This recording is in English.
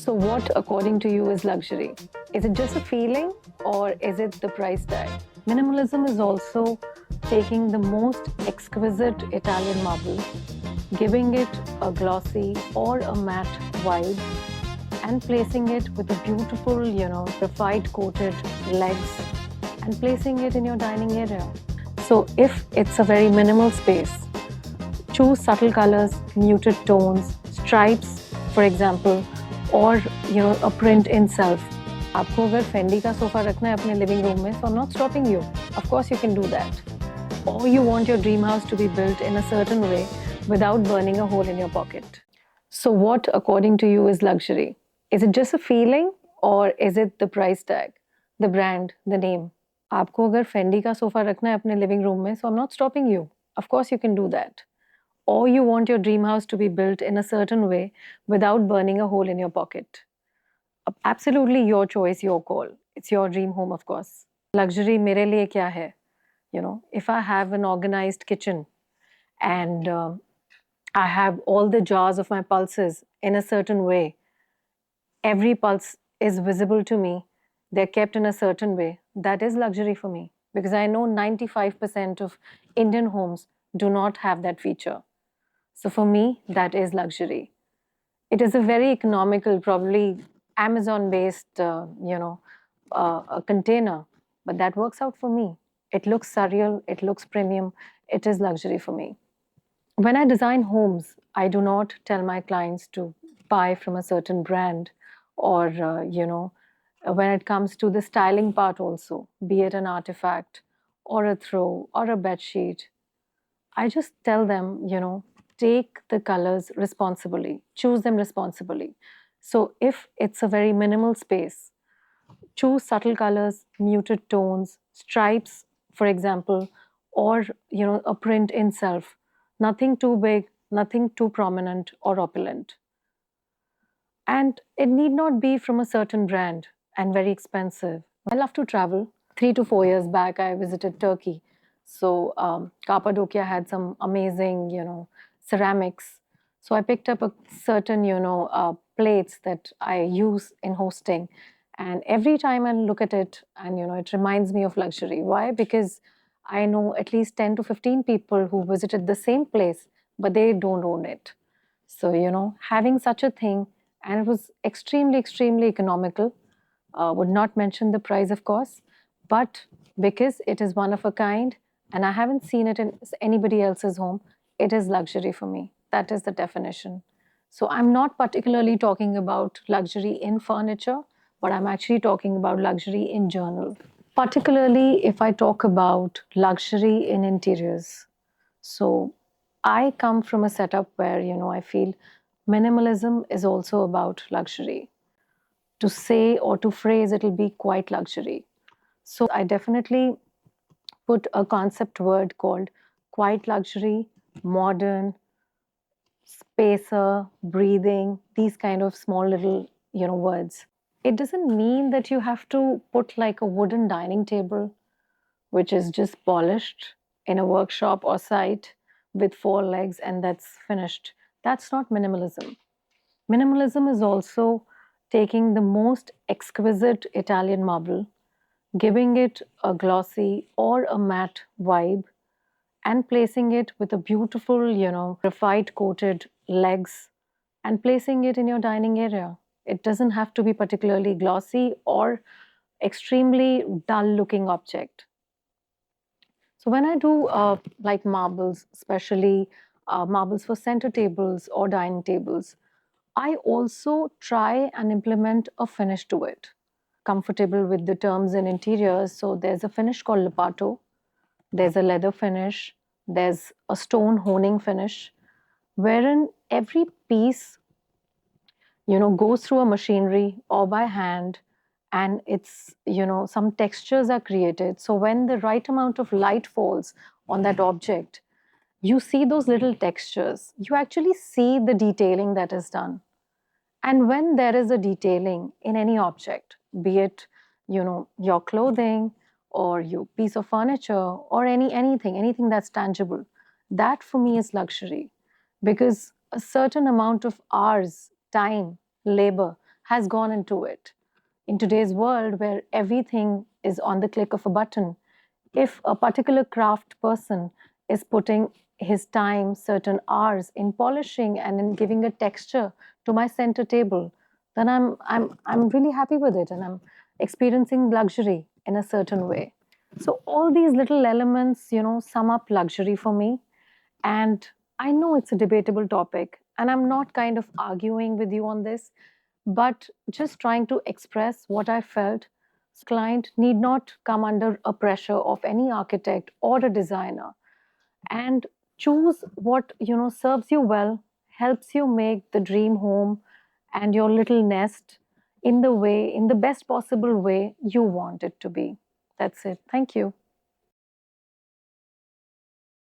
So, what, according to you, is luxury? Is it just a feeling or is it the price tag? Minimalism is also taking the most exquisite Italian marble, giving it a glossy or a matte vibe, and placing it with a beautiful, graphite coated legs and placing it in your dining area. So, if it's a very minimal space, choose subtle colors, muted tones, stripes, for example, or a print in self. आपको अगर Fendi का sofa रखना है अपने living room में, so I'm not stopping you. Of course you can do that. Or you want your dream house to be built in a certain way without burning a hole in your pocket. So what, according to you, is luxury? Is it just a feeling or is it the price tag, the brand, the name? आपको अगर Fendi का sofa रखना है अपने living room में, so I'm not stopping you. Of course you can do that. Or you want your dream house to be built in a certain way without burning a hole in your pocket. Absolutely your choice, your call. It's your dream home, of course. Luxury मेरे लिए क्या है? If I have an organized kitchen and I have all the jars of my pulses in a certain way, every pulse is visible to me, they're kept in a certain way, that is luxury for me. Because I know 95% of Indian homes do not have that feature. So for me, that is luxury. It is a very economical, probably Amazon-based, a container, but that works out for me. It looks surreal, it looks premium, it is luxury for me. When I design homes, I do not tell my clients to buy from a certain brand or, when it comes to the styling part also, be it an artifact or a throw or a bed sheet, I just tell them, take the colors responsibly, choose them responsibly. So if it's a very minimal space, choose subtle colors, muted tones, stripes, for example, or a print in self. Nothing too big, nothing too prominent or opulent. And it need not be from a certain brand and very expensive. I love to travel. 3 to 4 years back, I visited Turkey. So Cappadocia had some amazing, ceramics. So I picked up a certain, plates that I use in hosting. And every time I look at it, and it reminds me of luxury. Why? Because I know at least 10 to 15 people who visited the same place, but they don't own it. So, having such a thing, and it was extremely, extremely economical. Would not mention the price, of course, but because it is one of a kind and I haven't seen it in anybody else's home, it is luxury for me. That is the definition. So I'm not particularly talking about luxury in furniture, but I'm actually talking about luxury in general. Particularly if I talk about luxury in interiors. So I come from a setup where, I feel minimalism is also about luxury. To say or to phrase, it'll be quite luxury. So I definitely put a concept word called quiet luxury, modern, spacer, breathing, these kind of small little, words. It doesn't mean that you have to put like a wooden dining table, which is just polished in a workshop or site with 4 legs and that's finished. That's not minimalism. Minimalism is also taking the most exquisite Italian marble, giving it a glossy or a matte vibe, and placing it with a beautiful, graphite coated legs and placing it in your dining area. It doesn't have to be particularly glossy or extremely dull looking object. So when I do like marbles, especially marbles for center tables or dining tables, I also try and implement a finish to it. Comfortable with the terms in interiors, so there's a finish called Lepato, there's a leather finish, there's a stone honing finish, wherein every piece, goes through a machinery or by hand, and it's, some textures are created. So when the right amount of light falls on that object, you see those little textures. You actually see the detailing that is done. And when there is a detailing in any object, be it, your clothing or your piece of furniture or anything that's tangible, that for me is luxury. Because a certain amount of hours, time, labor has gone into it. In today's world where everything is on the click of a button, if a particular craft person is putting his time, certain hours in polishing and in giving a texture to my center table, then I'm really happy with it and I'm experiencing luxury in a certain way. So all these little elements, sum up luxury for me. And I know it's a debatable topic, and I'm not kind of arguing with you on this, but just trying to express what I felt. Client need not come under a pressure of any architect or a designer, and choose what serves you well, helps you make the dream home and your little nest in the best possible way you want it to be. That's it. Thank you.